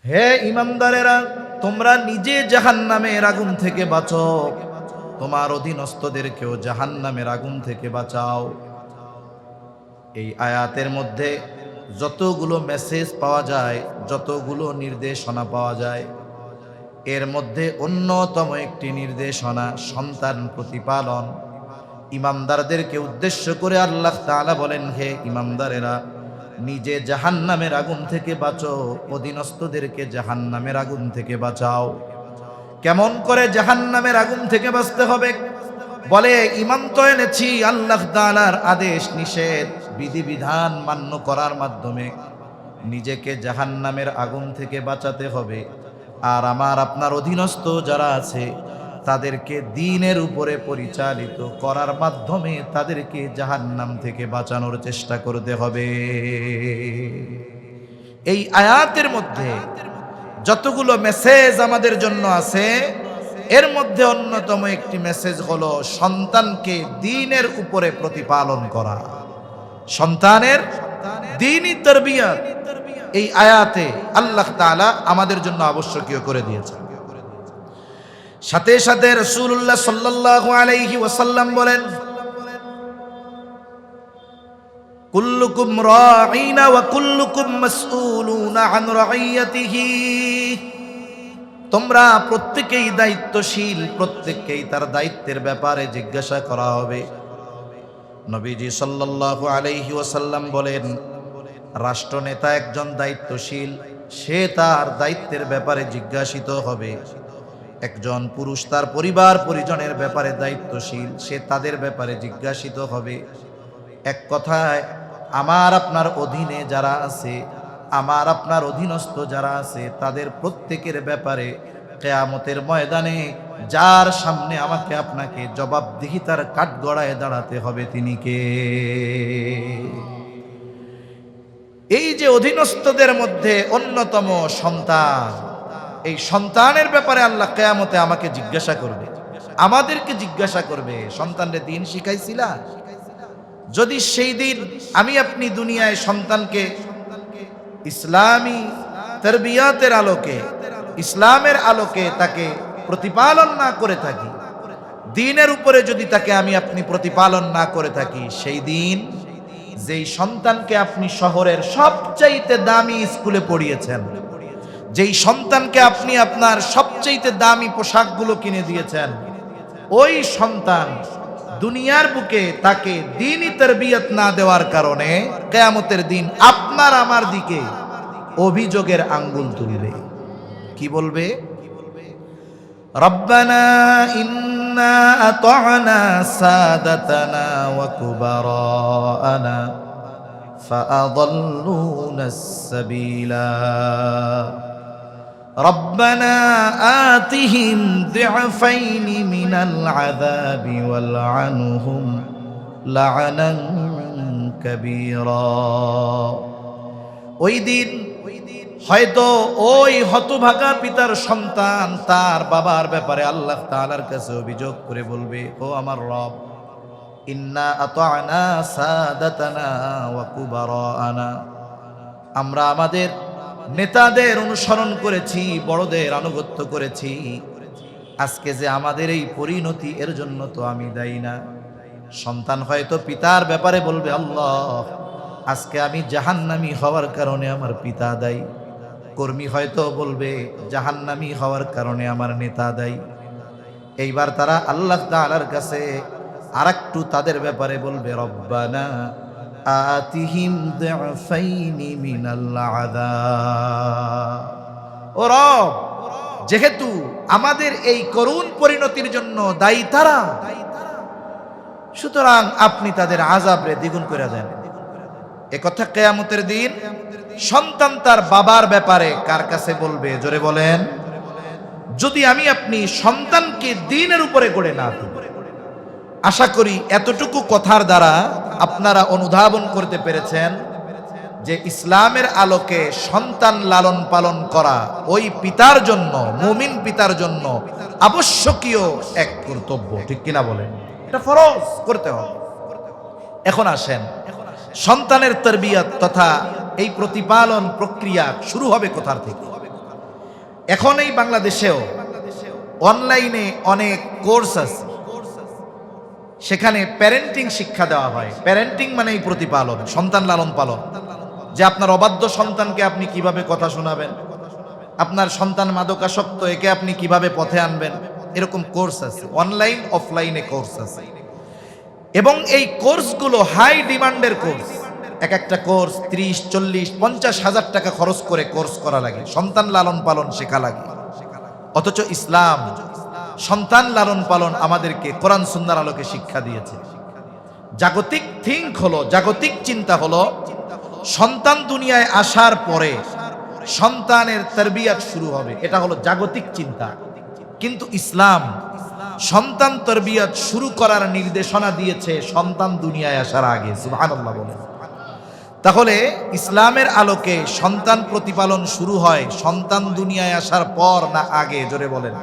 হে ইমানদারেরা, তোমরা নিজে জাহান্নামের আগুন থেকে বাঁচো, তোমার অধীনস্থদেরকেও জাহান্নামের আগুন থেকে বাঁচাও। এই আয়াতের মধ্যে যতগুলো মেসেজ পাওয়া যায়, যতগুলো নির্দেশনা পাওয়া যায়, এর মধ্যে অন্যতম একটি নির্দেশনা সন্তান প্রতিপালন। ইমানদারদেরকে উদ্দেশ্য করে আল্লাহ তাআলা বলেন, হে ইমানদারেরা, নিজে জাহান্নামের আগুন থেকে বাঁচো, অধীনস্থদেরকে জাহান্নামের আগুন থেকে বাঁচাও। কেমন করে জাহান্নামের আগুন থেকে বাঁচতে হবে? বলে, ঈমান তো এনেছি আল্লাহ তাআলার আদেশ নিষেধ বিধিবিধান মান্য করার মাধ্যমে নিজেকে জাহান্নামের আগুন থেকে বাঁচাতে হবে। আর আমার আপনার অধীনস্থ যারা আছে তাদেরকে দ্বীনের উপরে পরিচালিত করার মাধ্যমে তাদেরকে জাহান্নাম থেকে বাঁচানোর চেষ্টা করতে হবে। এই আয়াতের মধ্যে যতগুলো মেসেজ আমাদের জন্য আছে, এর মধ্যে অন্যতম একটি মেসেজ হলো সন্তানকে দ্বীনের উপরে প্রতিপালন করা, সন্তানের দ্বীনি তারবিয়াত। এই আয়াতে আল্লাহ তাআলা আমাদের জন্য আবশ্যকীয় করে দিয়েছেন। সাথে সাথে রাসূলুল্লাহ সাল্লাল্লাহু আলাইহি ওয়াসাল্লাম বলেন, কুল্লুকুম রাঈনা ওয়া কুল্লুকুম মাসউলুনা আন রাইয়াতিহি। তোমরা প্রত্যেকেই দায়িত্বশীল, প্রত্যেককেই তার দায়িত্বের ব্যাপারে জিজ্ঞাসা করা হবে। নবীজি সাল্লাল্লাহু আলাইহি ওয়াসাল্লাম বলেন, রাষ্ট্রনেতা একজন দায়িত্বশীল, সে তার দায়িত্বের ব্যাপারে জিজ্ঞাসিত হবে। একজন পুরুষ তার পরিবার পরিজনের ব্যাপারে দায়িত্বশীল, সে তাদের ব্যাপারে জিজ্ঞাসিত হবে। এক কথায়, আমার আপনার অধীনে যারা আছে, আমার আপনার অধীনস্থ যারা আছে, তাদের প্রত্যেকের ব্যাপারে কিয়ামতের ময়দানে যার সামনে আমাকে আপনাকে জবাবদিহিতার কাঠগড়ায় দাঁড়াতে হবে, তিনি কে? এই যে অধীনস্থদের মধ্যে অন্যতম সন্তান, এই সন্তানের ব্যাপারে আল্লাহ কিয়ামতে আমাকে জিজ্ঞাসা করবে, আমাদেরকে জিজ্ঞাসা করবে, সন্তানরে দ্বীন শিখাইছিলা? যদি সেই দিন আমি আপনি দুনিয়ায় সন্তানকে ইসলামী তারবিয়াতের আলোকে, ইসলামের আলোকে তাকে প্রতিপালন না করে থাকি, দ্বীনের উপরে যদি তাকে আমি আপনি প্রতিপালন না করে থাকি, সেই দিন যেই সন্তানকে আপনি শহরের সবচাইতে দামি স্কুলে পড়িয়েছেন, যেই সন্তানকে আপনি আপনার সবচাইতে দামি পোশাকগুলো কিনে দিয়েছেন, ওই সন্তান দুনিয়ার বুকে তাকে দ্বীনি তারবিয়ত না দেওয়ার কারণে কিয়ামতের দিন আপনার আমার দিকে অভিযোগের আঙ্গুল তুলবে। কি বলবে? রব্বানা ইন্না আতা'না সাদাতানা ওয়া কুবারানা ফাআযাল্লুনাস সাবিলা রব্বানা আতিহিম দি'ফাইনি মিনাল আযাবি ওয়ালআনহুম লা'নান কাবীরা। ওই দিন হয়তো ওই হতভাগা পিতার সন্তান তার বাবার ব্যাপারে আল্লাহ তাআলার কাছে অভিযোগ করে বলবে, ও আমার রব, ইন্না আতা'না সাদাতানা ওয়া কুবারানা, আমরা আমাদের নেতাদের অনুসরণ করেছি, বড়দের আনুগত্য করেছি, আজকে যে আমাদের এই পরিণতি, এর জন্য তো আমি দায়ী না। সন্তান হয়তো পিতার ব্যাপারে বলবে, আল্লাহ, আজকে আমি জাহান্নামী হওয়ার কারণে আমার পিতা দায়ী। কর্মী হয়তো বলবে, জাহান্নামী হওয়ার কারণে আমার নেতা দায়ী। এইবার তারা আল্লাহ তাআলার কাছে আরেকটু তাদের ব্যাপারে বলবে, রব্বানা আতিহিম দি'ফাইনি মিনাল আযাব। ও রব, যেহেতু আমাদের এই করুণ পরিণতির জন্য দায়ী তারা, সুতরাং আপনি তাদের আযাবরে দ্বিগুণ করে দেন। একথা কিয়ামতের দিন সন্তান তার বাবার ব্যাপারে কার কাছে বলবে? জোরে বলেন। যদি আমি আপনি সন্তানকে দ্বীনের উপরে গড়ে না তুলি, আশা করি এতটুকু কথার দ্বারা আপনারা অনুধাবন করতে পেরেছেন যে ইসলামের আলোকে সন্তান লালন পালন করা ওই পিতার জন্য, মুমিন পিতার জন্য আবশ্যকীয় এক কর্তব্য। ঠিক কিনা বলেন? এটা ফরজ করতে হবে। এখন আসেন, সন্তানের তারবিয়াত তথা এই প্রতিপালন প্রক্রিয়া শুরু হবে কোথার থেকে? এখন এই বাংলাদেশেও অনলাইনে অনেক কোর্স আছে, সেখানে প্যারেন্টিং শিক্ষা দেওয়া হয়। প্যারেন্টিং মানে এই প্রতিপালন, সন্তান লালন পালন, যে আপনার অবাধ্য সন্তানকে আপনি কিভাবে কথা শোনাবেন, আপনার সন্তান মাদকাসক্ত, একে আপনি কিভাবে পথে আনবেন, এরকম কোর্স আছে, অনলাইন অফলাইনে কোর্স আছে। এবং এই কোর্সগুলো হাই ডিমান্ডের কোর্স। এক একটা কোর্স 30, 40, 50 হাজার টাকা খরচ করে কোর্স করা লাগে, সন্তান লালন পালন শেখা লাগে। অথচ ইসলাম সন্তান লালন পালন আমাদেরকে কোরআন সুন্নাহর আলোকে শিক্ষা দিয়েছে। জাগতিক থিঙ্ক হলো, জাগতিক চিন্তা হলো, সন্তান দুনিয়ায় আসার পরে সন্তানের তারবিয়াত শুরু হবে, এটা হলো জাগতিক চিন্তা। কিন্তু ইসলাম সন্তান তারবিয়াত শুরু করার নির্দেশনা দিয়েছে সন্তান দুনিয়ায় আসার আগে। সুবহানাল্লাহ বলেন। তাহলে ইসলামের আলোকে সন্তান প্রতিপালন শুরু হয় সন্তান দুনিয়ায় আসার পর না আগে? জোরে বলেন।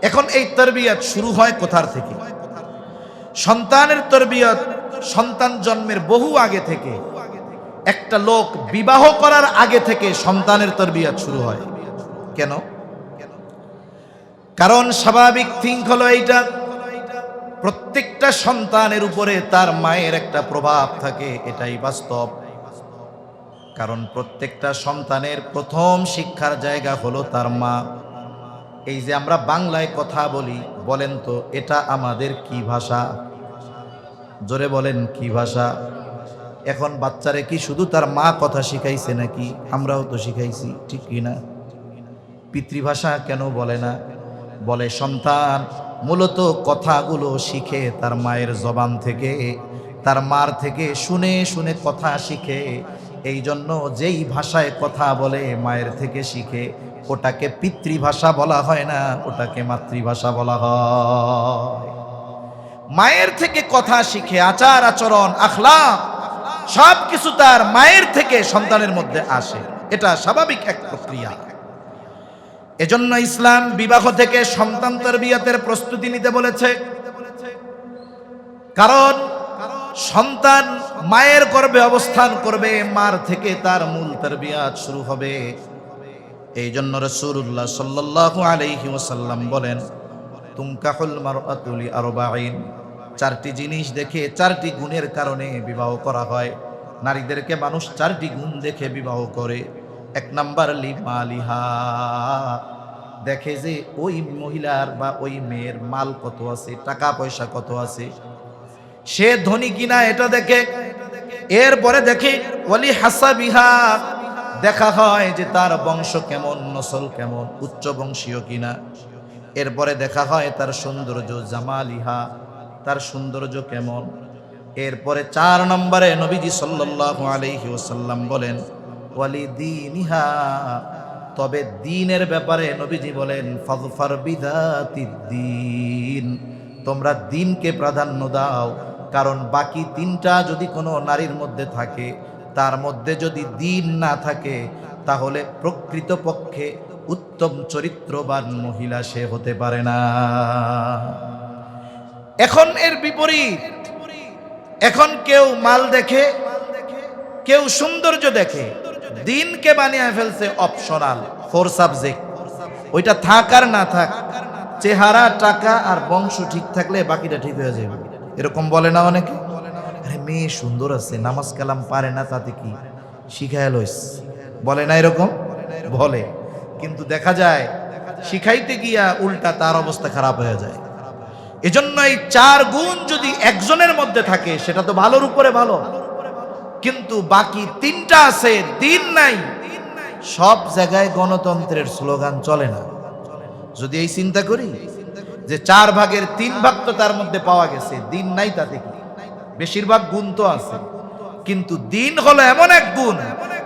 এখন এই তারবিয়াত শুরু হয় কোথার থেকে? সন্তানের তারবিয়াত সন্তান জন্মের বহু আগে থেকে। একটা লোক বিবাহ করার আগে থেকে সন্তানের তারবিয়াত শুরু হয়। কেন? কারণ স্বাভাবিক থিঙ্ক হলো এইটা, প্রত্যেকটা সন্তানের উপরে তার মায়ের একটা প্রভাব থাকে, এটাই বাস্তব। কারণ প্রত্যেকটা সন্তানের প্রথম শিক্ষার জায়গা হলো তার মা। এই যে আমরা বাংলায় কথা বলি, বলেন তো এটা আমাদের কি ভাষা? জোরে বলেন, কি ভাষা? এখন বাচ্চারে কি শুধু তার মা কথা শিখাইছে নাকি? আমরাও তো শিখাইছি, ঠিক কিনা? পিতৃভাষা কেন বলে না? বলে সন্তান মূলত কথাগুলো শিখে তার মায়ের জবান থেকে, তার মার থেকে শুনে শুনে কথা শিখে। এই জন্য যেই ভাষায় কথা বলে মায়ের থেকে শিখে, ওটাকে পিতৃভাষা বলা হয় না, ওটাকে মাতৃভাষা বলা হয়। মায়ের থেকে কথা শিখে, আচার আচরণ আখলাক সব কিছু তার মায়ের থেকে সন্তানের মধ্যে আসে, এটা স্বাভাবিক এক প্রক্রিয়া। এজন্য ইসলাম বিবাহ থেকে সন্তান তারবিয়াতের প্রস্তুতি নিতে বলেছে। কারণ সন্তান মায়ের গর্ভে অবস্থান করবে, মার থেকে তার মূল তারবিয়াত শুরু হবে। এই জন্য রাসূলুল্লাহ সাল্লাল্লাহু আলাইহি ওয়াসাল্লাম বলেন, তুনকাহুল মারআতু লিআরবাঈন, 4টি জিনিস দেখে, 4টি গুণের কারণে বিবাহ করা হয়। নারীদেরকে মানুষ 4টি গুণ দেখে বিবাহ করে। 1 নাম্বার লিমালিহা, দেখে যে ওই মহিলার বা ওই মেয়ের মাল কত আছে, টাকা পয়সা কত আছে, সে ধনী কিনা এটা দেখে। এরপরে দেখে ওয়ালি হাসাবিহা, দেখা হয় যে তার বংশ কেমন, নসল কেমন, উচ্চ বংশীয় কিনা। এরপরে দেখা হয় তার সৌন্দর্য, জামালিহা, তার সৌন্দর্য কেমন। এরপরে 4 নম্বরে নবীজি সাল্লাল্লাহু আলাইহি ওয়াসাল্লাম বলেন ওয়ালি দীনিহা, তবে দ্বীনের ব্যাপারে নবীজি বলেন ফাযফার বিযাতিদ্দীন, তোমরা দ্বীনকে প্রাধান্য দাও। কারণ বাকি 3টা যদি কোনো নারীর মধ্যে থাকে, তার মধ্যে যদি দ্বীন না থাকে, তাহলে প্রকৃতপক্ষে উত্তম চরিত্রবান মহিলা সে হতে পারে না। এখন এর বিপরীত, এখন কেউ মাল দেখে, কেউ সৌন্দর্য দেখে, দ্বীনকে বানিয়ে ফেলছে অপশনাল, 4 সাবজেক্ট। ওইটা থাক আর না থাক, চেহারা, টাকা আর বংশ ঠিক থাকলে বাকিটা ঠিক হয়ে যাবে, এরকম বলে না অনেকে? আরে মেয়ে সুন্দর আছে, নামাজ কালাম পারে না, তাতে কি, শিখায় লইস, বলে না এরকম? বলে। কিন্তু দেখা যায় শিখাইতে গিয়া উল্টা তার অবস্থা খারাপ হয়ে যায়। এজন্য এই 4 গুণ যদি একজনের মধ্যে থাকে সেটা তো ভালোর উপরে ভালো, কিন্তু বাকি 3টা আছে, দ্বীন নাই। সব জায়গায় গণতন্ত্রের স্লোগান চলে না। যদি এই চিন্তা করি যে 4 ভাগের 3 ভাগ তো তার মধ্যে পাওয়া গেছে, দ্বীন নাই, তাতে কি? বেশিরভাগ গুণ তো আছে, কিন্তু দ্বীন হলো এমন এক গুণ,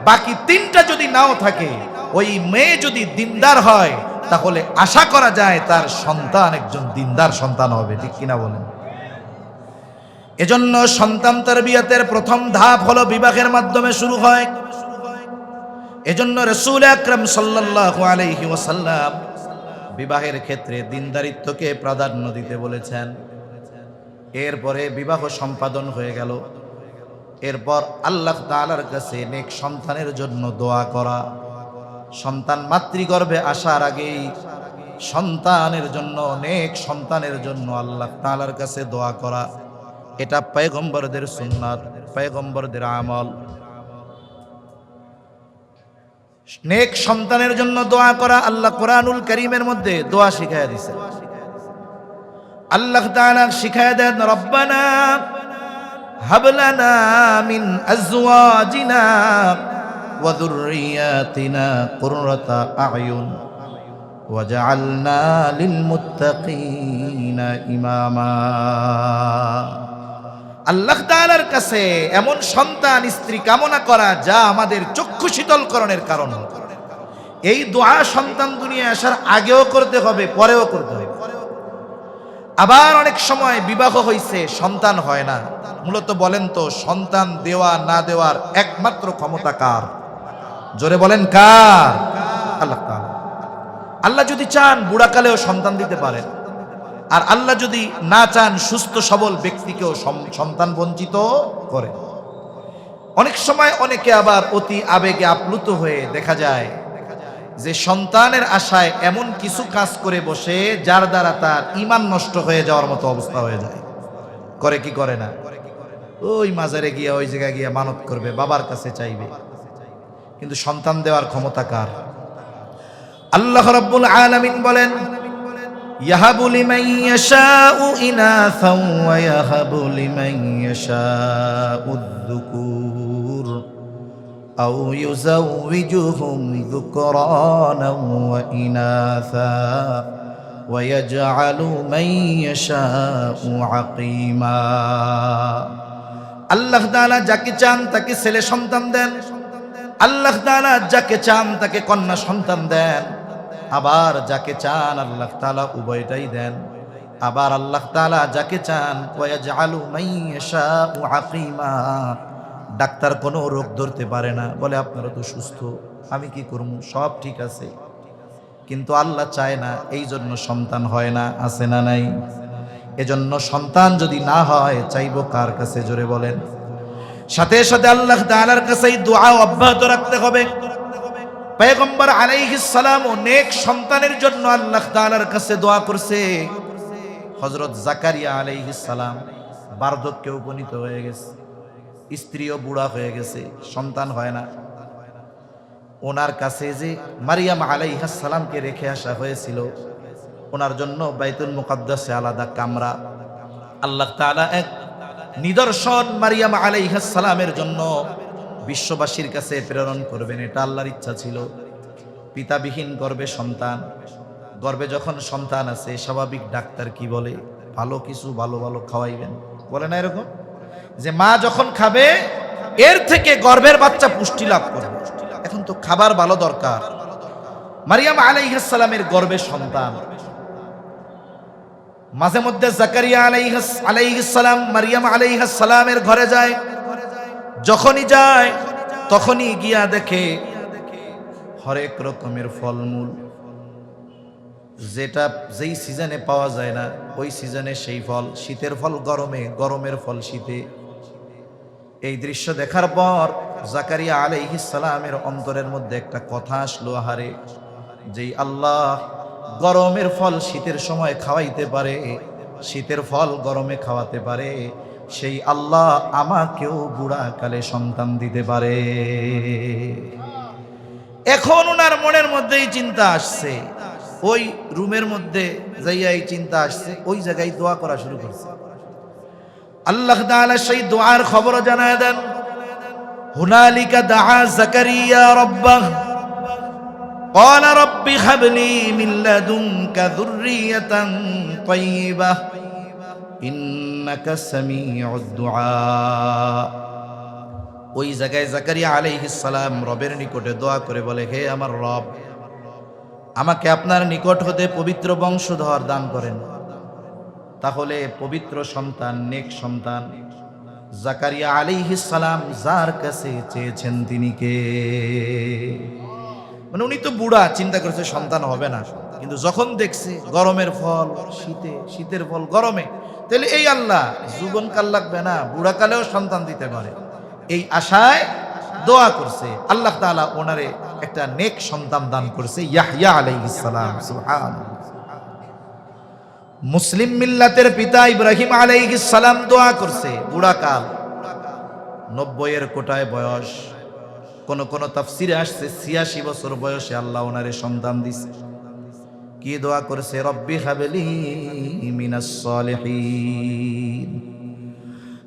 বাকি 3টা যদি নাও থাকে, ওই মেয়ে যদি দ্বীনদার হয়, তাহলে আশা করা যায় তার সন্তান একজন দ্বীনদার সন্তান হবে, ঠিক কিনা বলেন? এজন্য সন্তান তারবিয়াতের প্রথম ধাপ হলো বিবাহের মাধ্যমে শুরু হয়। এজন্য রাসূল আকরাম সাল্লাল্লাহু আলাইহি ওয়াসাল্লাম বিবাহের ক্ষেত্রে দ্বীনদারিত্বকে প্রাধান্য দিতে বলেছেন। এরপরে বিবাহ সম্পাদন হয়ে গেল। এরপর আল্লাহ তাআলার কাছে নেক সন্তানের জন্য দোয়া করা। সন্তান মাতৃগর্ভে আসার আগেই সন্তানের জন্য, নেক সন্তানের জন্য আল্লাহ তাআলার কাছে দোয়া করা, এটা পয়গম্বরদের সুন্নাত, পয়গম্বরদের আমল। নেক সন্তানের জন্য দোয়া করা আল্লাহ কোরআনুল কারীমের মধ্যে দোয়া শিখায়া দিয়েছে। আল্লাহ তাআলা শিখায়া দেন, রব্বানা হাব লানা মিন আজওয়াজিনা ওয়া যুররিয়াতিনা কুররাতা আ'য়ুন ওয়াজআলনা লিল মুত্তাকিনা ইমামা। আল্লাহ তাআলার কাছে এমন সন্তান স্ত্রী কামনা করা যা আমাদের চক্ষু শীতলকরণের কারণ। এই দোয়া সন্তান দুনিয়ায় আসার আগেও করতে হবে, পরেও করতে হবে। আবার অনেক সময় বিবাহ হইছে, সন্তান হয় না। মূলত বলেন তো, সন্তান দেওয়া না দেওয়ার একমাত্র ক্ষমতা কার? জোরে বলেন কার? আল্লাহ তাআলা। আল্লাহ যদি চান বুড়াকালেও সন্তান দিতে পারেন, আর আল্লাহ যদি না চান সুস্থ সবল ব্যক্তিকেও সন্তান বঞ্চিত করে। অনেক সময় অনেকে আবার অতি আবেগে আপ্লুত হয়ে দেখা যায় যে সন্তানের আশায় এমন কিছু কাজ করে বসে যার দ্বারা তার ঈমান নষ্ট হয়ে যাওয়ার মতো অবস্থা হয়ে যায়। করে কি করে না? ওই মাজারে গিয়ে, ওই জায়গায় গিয়ে মানত করবে, বাবার কাছে চাইবে। কিন্তু সন্তান দেওয়ার ক্ষমতা কার? আল্লাহ রাব্বুল আলামিন বলেন, ইয়াহাবু লিমান ইয়াশাউ ইনাসা ওয়া ইয়াহাবু লিমান ইয়াশাউ যুকুর আও ইউযাউযুহুম যুকরানা ওয়া ইনাসা ওয়া ইয়াজআলু মান ইয়াশাউ আকিমা। আল্লাহ তাআলা যাকে চান তাকে ছেলে সন্তান দেন, আল্লাহ তাআলা যাকে চান তাকে কন্যা সন্তান দেন, আবার যাকে চান আল্লাহ তাআলা উভয়টাই দেন। আবার আল্লাহ তাআলা যাকে চান ওয়াজআলু মান ইয়াশাউ আকিমা। ডাক্তার কোনো রোগ ধরতে পারে না, বলে আপনারা তো সুস্থ, আমি কি করব, সব ঠিক আছে। কিন্তু আল্লাহ চায় না, এই জন্য সন্তান হয় না। আছে না নাই? এজন্য সন্তান যদি না হয় চাইবো কার কাছে? জোরে বলেন। সাথে সাথে আল্লাহ তাআলার কাছে দোয়া অব্যাহত রাখতে হবে। পয়গম্বর আলাইহিস সালাম নেক সন্তানের জন্য আল্লাহ তাআলার কাছে দোয়া করছে। হযরত জাকারিয়া আলাইহিস সালাম বার্ধক্যে উপনীত হয়ে গেছে, স্ত্রীও বুড়া হয়ে গেছে, সন্তান হয় না। ওনার কাছে যে মারিয়াম আলাইহিস সালামকে রেখে আসা হয়েছিল, ওনার জন্য বাইতুল মুকাদ্দাসে আলাদা কামরা। আল্লাহ তাআলা এক নিদর্শন মারিয়াম আলাইহিস সালামের জন্য বিশ্ববাসীর কাছে প্রেরণ করবেন, এটা আল্লাহর ইচ্ছা ছিল। পিতাবিহীন গর্ভে সন্তান, গর্ভে যখন সন্তান আছে স্বাভাবিক ডাক্তার কি বলে, ভালো কিছু ভালো ভালো খাওয়াইবেন, বলে না এরকম? যে মা যখন খাবে এর থেকে গর্ভের বাচ্চা পুষ্টি লাভ করবে। এখন তো খাবার ভালো দরকার। মারিয়াম আলাইহিস সালামের গর্ভে সন্তান। মাঝে মধ্যে জাকারিয়া আলাইহিস সালাম মারিয়াম আলাইহিস সালামের ঘরে যায়। যখনই যায় তখনই গিয়া দেখে হরেক রকমের ফলমূল, যেটা যেই সিজনে পাওয়া যায় না ওই সিজনে সেই ফল। শীতের ফল গরমে, গরমের ফল শীতে। এই দৃশ্য দেখার পর জাকারিয়া আলাইহিস সালামের অন্তরের মধ্যে একটা কথা আসলো, আহারে, যেই আল্লাহ গরমের ফল শীতের সময় খাওয়াইতে পারে, শীতের ফল গরমে খাওয়াতে পারে, সেই আল্লাহ আমাকেও বুড়া কালে সন্তান দিতে পারে। এখন ওনার মনের মধ্যেই চিন্তা আসছে, ওই রুমের মধ্যে যাইয়া এই চিন্তা আসছে, ওই জায়গায় দোয়া করা শুরু করছে। আল্লাহ তাআলা সেই দোয়ার খবর জানায় দেন, হুনালিকা দাআ জাকারিয়া রাব্বাহ ক্বালা রাব্বি হাবলি মিন লাদুনকা যুররিয়াতান তাইয়্যিবাহ ইন্নাকা সামিউদ দুআ। ওই জায়গায় জাকারিয়া আলাইহিস সালাম রবের নিকটে দোয়া করে বলে, হে আমার রব, আমাকে আপনার নিকট হতে পবিত্র বংশধর দান করেন। তাহলে পবিত্র সন্তান, নেক সন্তান। জাকারিয়া আলাইহিস সালাম যার কাছে চেয়েছেন তিনি কে? মানে উনি তো বুড়া, চিন্তা করছে সন্তান হবে না, কিন্তু যখন দেখছে গরমের ফল শীতে, শীতের ফল গরমে, তাহলে এই আল্লাহ জীবনকাল লাগবে না, বুড়াকালেও সন্তান দিতে পারে। এই আশায় দোয়া করছে, আল্লাহ তাআলা ওনারে একটা নেক সন্তান দান করছে, ইয়াহইয়া আলাইহিস সালাম। সুবহানাল্লাহ। মুসলিম মিল্লাতের পিতা ইব্রাহিম আলাইহিস সালাম দোয়া করছে, বুড়াকাল, 90 কোটায় বয়স, কোন তাফসিরে আসছে 86 বছর বয়সে আল্লাহ ওনারে সন্তান দিছে। কি দোয়া করেছে? রব্বি হাবলি মিনাস সলিহিন,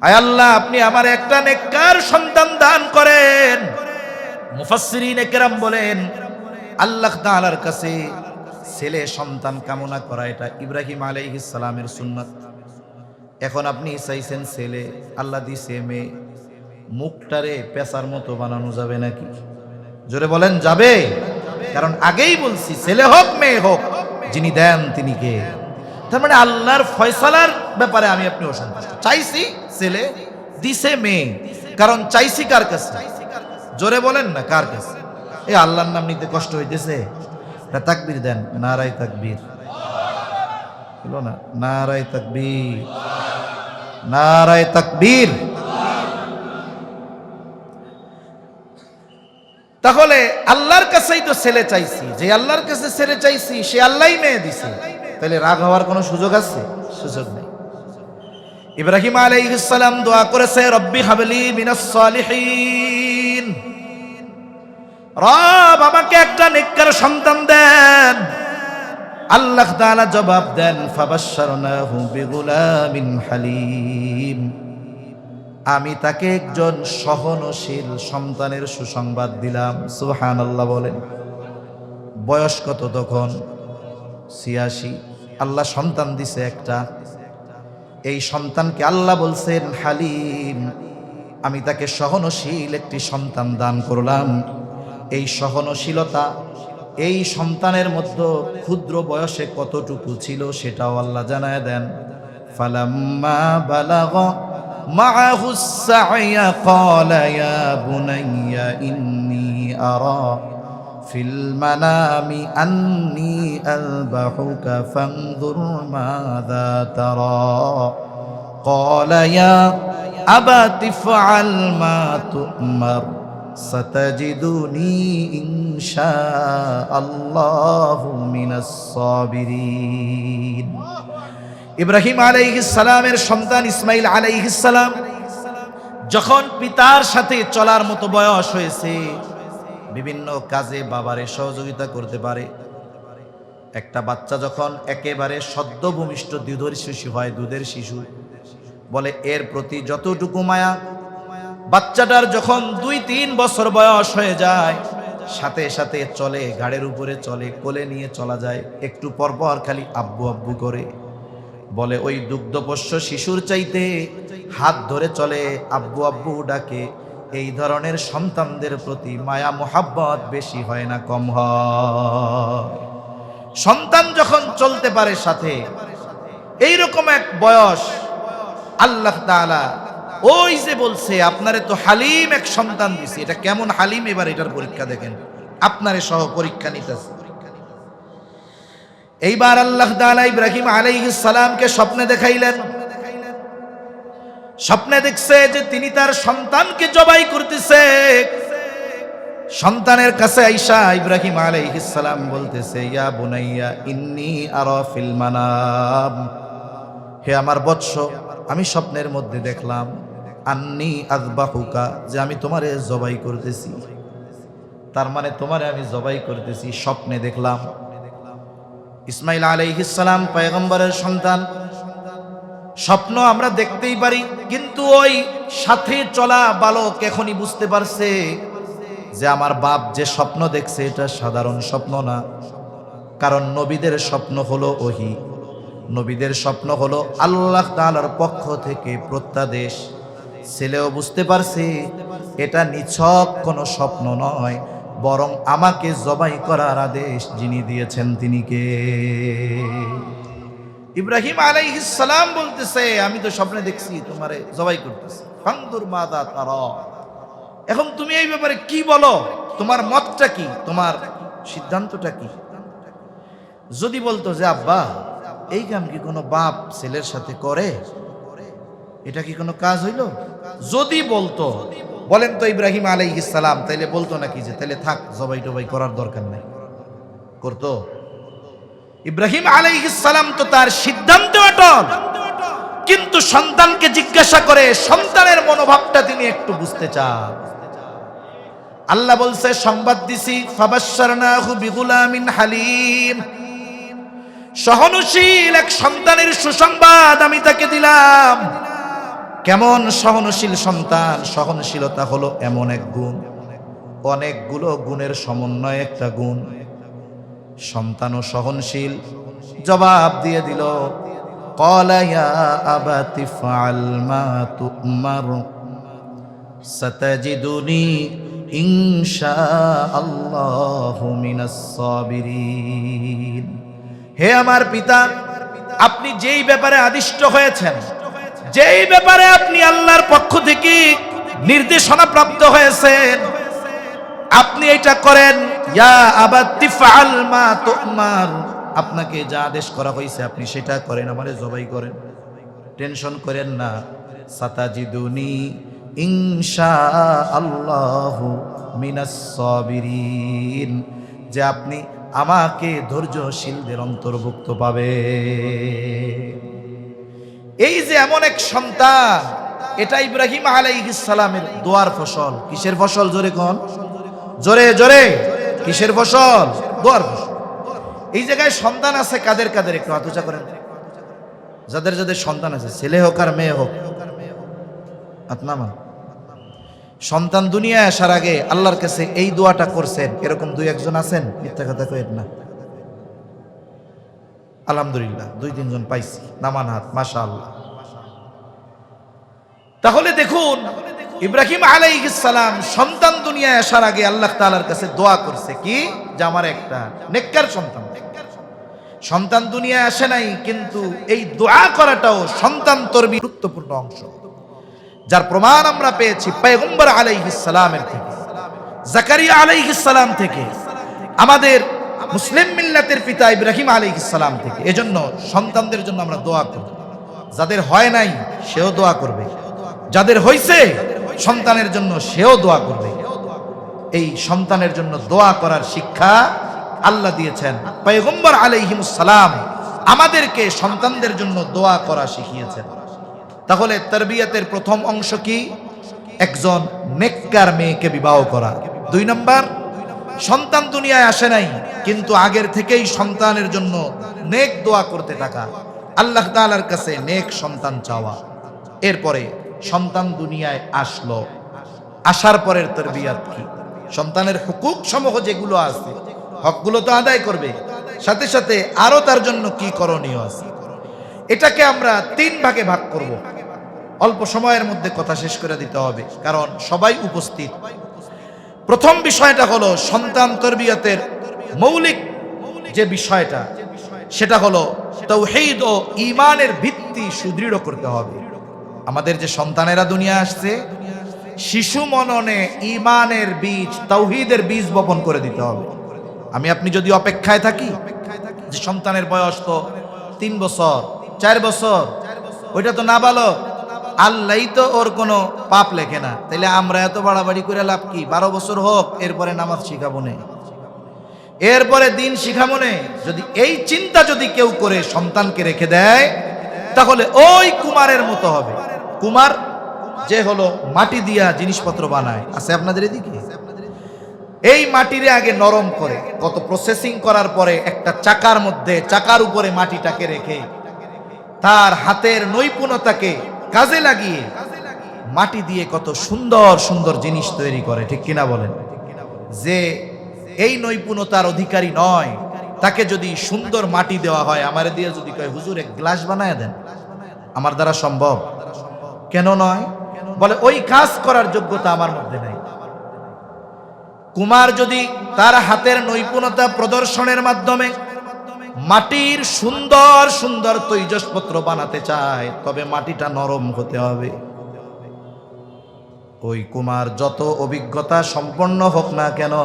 আয় আল্লাহ আপনি আমার একটা নেককার সন্তান দান করেন। মুফাসসিরিনে কেরাম বলেন আল্লাহ তাআলার কাছে ছেলে সন্তান কামনা করা এটা ইব্রাহিম আলাইহিস সালামের সুন্নাত। এখন আপনি চাইছেন ছেলে, আল্লাহ দিছে মেয়ে, মুখটারে পেঁচার মতো বানানো যাবে নাকি? জোরে বলেন যাবে? কারণ আগেই বলছি ছেলে হোক মেয়ে হোক যিনি দেন তিনি কে। তার মানে আল্লাহর ফয়সালার ব্যাপারে আমি আপনি অসন্তুষ্ট। চাইছি ছেলে, দিছে মেয়ে, কারণ চাইছি কার কাছে? জোরে বলেন না কার কাছে? এই আল্লাহর নাম নিতে কষ্ট হইতেছে, তাকবীর দেন, নারায়ে তাকবীর, বলো না নারায়ে তাকবীর, নারায়ে তাকবীর। তাহলে আল্লাহর কাছেই তো ছেলে চাইছি, যে আল্লাহর কাছে ছেলে চাইছি সে আল্লাহই মেয়ে দিছে, তাহলে রাগ হওয়ার কোনো সুযোগ আছে? সুযোগ নেই। ইব্রাহিম আলাইহিস সালাম দোয়া করেছে রব্বি হাবলি মিনাস সলিহিন, রব আমাকে একটা নেককার সন্তান দেন। আল্লাহ তাআলা জবাব দেন ফাবাশশারনাহু বিগুলামিন হালিম, আমি তাকে একজন সহনশীল সন্তানের সুসংবাদ দিলাম। সুবহানাল্লাহ বলেন। বয়স কত তখন? 86। আল্লাহ সন্তান দিছে একটা। এই সন্তানকে আল্লাহ বলছেন হালিম, আমি তাকে সহনশীল একটি সন্তান দান করলাম। এই সহনশীলতা এই সন্তানের মধ্যে ক্ষুদ্র বয়সে কতটুকু ছিল সেটাও আল্লাহ জানায় দেন। ফালাম্মা বালাগা মাআহু সা'য়া ক্বালা ইয়া বুনাইয়া ইন্নী আরা ফিল মানামি আন্নী আযবাহুকা ফানজুর মাযা তারা ক্বালা ইয়া আবাতি ইফআল মা তু'মার সাতাজিদুনি ইনশাআল্লাহু মিনাস সাবিরিন। ইব্রাহিম আলাইহিস সালামের সন্তান ইসমাঈল আলাইহিস সালাম যখন পিতার সাথে চলার মতো বয়স হয়েছে, বিভিন্ন কাজে বাবারে সহযোগিতা করতে পারে। একটা বাচ্চা যখন একেবারে সদ্য ভূমিষ্ঠ দুধের শিশু হয়, দুধের শিশু বলে, এর প্রতি যতটুকু মায়া, বাচ্চাটার যখন 2-3 বছর বয়স হয়ে যায়, সাথে সাথে চলে, ঘাড়ের উপরে চলে, কোলে নিয়ে চলা যায়, একটু পরপর খালি আব্বু আব্বু করে বলে। ওই দুগ্ধপোষ্য শিশুর চাইতে হাত ধরে চলে, আব্বু আব্বু ডাকে। এই ধরনের সন্তানদের প্রতি মায়া মোহাব্বত বেশি হয় না কম হয়? সন্তান যখন চলতে পারে সাথে, এইরকম এক বয়স আল্লাহ তাআলা ওই যে বলছে আপনারে তো হালিম এক সন্তান দিছি, এটা কেমন হালিম এবার এটার পরীক্ষা দেখেন, আপনারে সহ পরীক্ষা নিতেছে। এইবার আল্লাহ তাআলা ইব্রাহিম আলাইহিস সালামকে স্বপ্নে দেখাইলেন। স্বপ্নে দেখছে যে তিনি তার সন্তানকে জবাই করতেছে। সন্তানের কাছে আইসা ইব্রাহিম আলাইহিস সালাম বলতেছে, ইয়া বুনাইয়া ইন্নী আরা ফিল মানাম, হে আমার বৎস, আমি স্বপ্নের মধ্যে দেখলাম আন্নী আযবাহুকা, যে আমি তোমারে জবাই করতেছি। তার মানে তোমারে আমি জবাই করতেছি, স্বপ্নে দেখলাম। ইসমাঈল আলাইহিস সালাম পয়গম্বরের সন্তান, স্বপ্ন আমরা দেখতেই পারি, কিন্তু ওই সাথে চলা বালক এখনই বুঝতে পারছে যে আমার বাপ যে স্বপ্ন দেখছে এটা সাধারণ স্বপ্ন না। কারণ নবীদের স্বপ্ন হলো ওহী, নবীদের স্বপ্ন হলো আল্লাহ তাআলার পক্ষ থেকে প্রত্যাদেশ। ছেলেও বুঝতে পারছে এটা নিছক কোনো স্বপ্ন নয়, বরং আমাকে জবাই করার আদেশ যিনি দিয়েছেন তিনি কে? ইব্রাহিম আলাইহিস সালাম বলতেছে, আমি তো স্বপ্নে দেখছি তোমারে জবাই করতেছি। ফানজুর মাযা তারা, এখন তুমি এই ব্যাপারে কি বলো, তোমার মতটা কি, তোমার সিদ্ধান্তটা কি? যদি বলতো যে আব্বা এই কাম কি কোনো বাপ ছেলের সাথে করে, এটা কি কোনো কাজ হইল? যদি বলতো বলেন তো ইব্রাহিম আলাইহিস সালাম তাইলে বলতো নাকি যে তাইলে থাক জবাই টবাই করার দরকার নাই? করতো? ইব্রাহিম আলাইহিস সালাম তো তার সিদ্ধান্তে অটল, কিন্তু সন্তানকে জিজ্ঞাসা করে সন্তানের মনোভাবটা তিনি একটু বুঝতে চান। আল্লাহ বলছে, সংবাদ দিছি, ফাবাশশারনাহু বিগুলামিন হালিম, সহনশীল এক সন্তানের সুসংবাদ আমি তাকে দিলাম। কেমন সহনশীল সন্তান? সহনশীলতা হলো এমন এক গুণ, অনেকগুলো গুণের সমন্বয় একটা গুণ। সন্তানও সহনশীল, জবাব দিয়ে দিল, ক্বালা ইয়া আবাতি ফাআল মা তু'মার সাতাজিদুনি ইনশাআল্লাহু মিনাস সাবিরিন। হে আমার পিতা, আপনি যেই ব্যাপারে আদিষ্ট হয়েছেন, যেই ব্যাপারে আপনি আল্লাহর পক্ষ থেকে নির্দেশনা প্রাপ্ত হয়েছেন, আপনি এটা করেন। ইয়া আবাতি ফাআল মা তু'মার, আপনাকে যা আদেশ করা হয়েছে আপনি সেটা করেন, আমারে জবাই করেন, টেনশন করেন না। সাতাজিদুনি ইনশাআল্লাহু মিনাস সাবিরিন, যে আপনি আমাকে ধৈর্যশীলদের অন্তর্ভুক্ত পাবে। এই যে এমন এক সন্তান, এটা ইব্রাহিম আলাইহিস সালামের দোয়ার ফসল। কিসের ফসল? জোরে কোন, জোরে জোরে, কিসের ফসল? দোয়ার ফসল। এই জায়গায় সন্তান আছে কাদের কাদের? একটু হাত উঁচা করেন। যাদের যাদের সন্তান আছে, ছেলে হোক আর মেয়ে হোক, আপনামা সন্তান দুনিয়ায় আসার আগে আল্লাহর কাছে এই দোয়াটা করছেন, এরকম দুই একজন আছেন? মিথ্যা কথা কইেন না। আলহামদুলিল্লাহ, দুই তিনজন পাইছি, নামান হাত, মাশাআল্লাহ। তাহলে দেখুন, ইব্রাহিম আলাইহিস সালাম সন্তান দুনিয়ায় আসার আগে আল্লাহ তাআলার কাছে দোয়া করছে কি, যে আমার একটা নেককার সন্তান। সন্তান দুনিয়ায় আসে নাই, কিন্তু এই দোয়া করাটাও সন্তান তরবিয়তের গুরুত্বপূর্ণ অংশ, যার প্রমাণ আমরা পেয়েছি পয়গম্বর আলাইহিস সালামের থেকে, জাকারিয়া আলাইহিস সালাম থেকে, আমাদের মুসলিম মিল্লাতের পিতা ইব্রাহিম আলাইহিস সালাম থেকে। এজন্য সন্তানদের জন্য আমরা দোয়া করব। যাদের হয় নাই সেও দোয়া করবে, যাদের হইছে সন্তানের জন্য সেও দোয়া করবে। এই সন্তানের জন্য দোয়া করার শিক্ষা আল্লাহ দিয়েছেন। পয়গম্বর আলাইহিস সালাম আমাদেরকে সন্তানদের জন্য দোয়া করা শিখিয়েছেন। তাহলে তারবিয়াতের প্রথম অংশ কি? একজন নেককার মেয়েকে বিবাহ করা। 2 নাম্বার, সন্তান দুনিয়ায় আসে নাই, কিন্তু আগের থেকেই সন্তানের জন্য নেক দোয়া করতে থাকা, আল্লাহ তাআলার কাছে নেক সন্তান চাওয়া। এরপরে সন্তান দুনিয়ায় আসলো, আসার পরের তারবিয়াত কি? সন্তানের হুকুক সমূহ যেগুলো আছে, হকগুলো তো আদায় করবে, সাথে সাথে আরো তার জন্য কি করণীয় আছে, এটাকে আমরা 3 ভাগে ভাগ করব। অল্প সময়ের মধ্যে কথা শেষ করে দিতে হবে, কারণ সবাই উপস্থিত। প্রথম বিষয়টা হলো সন্তান তরবিয়তের মৌলিক যে বিষয়টা, সেটা হলো তাওহীদ ও ঈমানের ভিত্তি সুদৃঢ় করতে হবে। আমাদের যে সন্তানেরা দুনিয়া আসছে, শিশু মননে ঈমানের বীজ, তাওহীদের বীজ বপন করে দিতে হবে। আমি আপনি যদি অপেক্ষায় থাকি যে সন্তানের বয়স তো 3 বছর 4 বছর, ওইটা তো নাবালক, আল্লাহই তো ওর কোনো পাপ লেখে না, তাইলে আমরা এত বাড়াবাড়ি করে লাভ কি? 12 বছর হোক, এরপরে নামাজ শিখাবো না, এরপরে দিন শিখাবো না। যদি এই চিন্তা যদি কেউ করে সন্তানকে রেখে দেয়, তাহলে ওই কুমারের মতো হবে। কুমার যে হলো মাটি দিয়া জিনিসপত্র বানায়, আছে আপনাদের এদিকে? এই মাটিরে আগে নরম করে, কত প্রসেসিং করার পরে একটা চাকার মধ্যে, চাকার উপরে মাটিটাকে রেখে তার হাতের নৈপুণ্যতাকে কাজে লাগিয়ে মাটি দিয়ে কত সুন্দর সুন্দর জিনিস তৈরি করে, ঠিক কিনা বলেন? যে এই নৈপুণ্যতার অধিকারী নয়, তাকে যদি সুন্দর মাটি দেওয়া হয়, আমারে দিয়ে যদি কয় হুজুর এক গ্লাস বানায় দেন, আমার দ্বারা সম্ভব? কেন নয়? বলে ওই কাজ করার যোগ্যতা আমার মধ্যে নাই। কুমার যদি তার হাতের নৈপুণ্যতা প্রদর্শনের মাধ্যমে মাটির সুন্দর সুন্দর তৈজসপত্র বানাতে চায়, তবে মাটিটা নরম হতে হবে। ওই কুমার যত অভিজ্ঞতা সম্পন্ন হোক না কেন,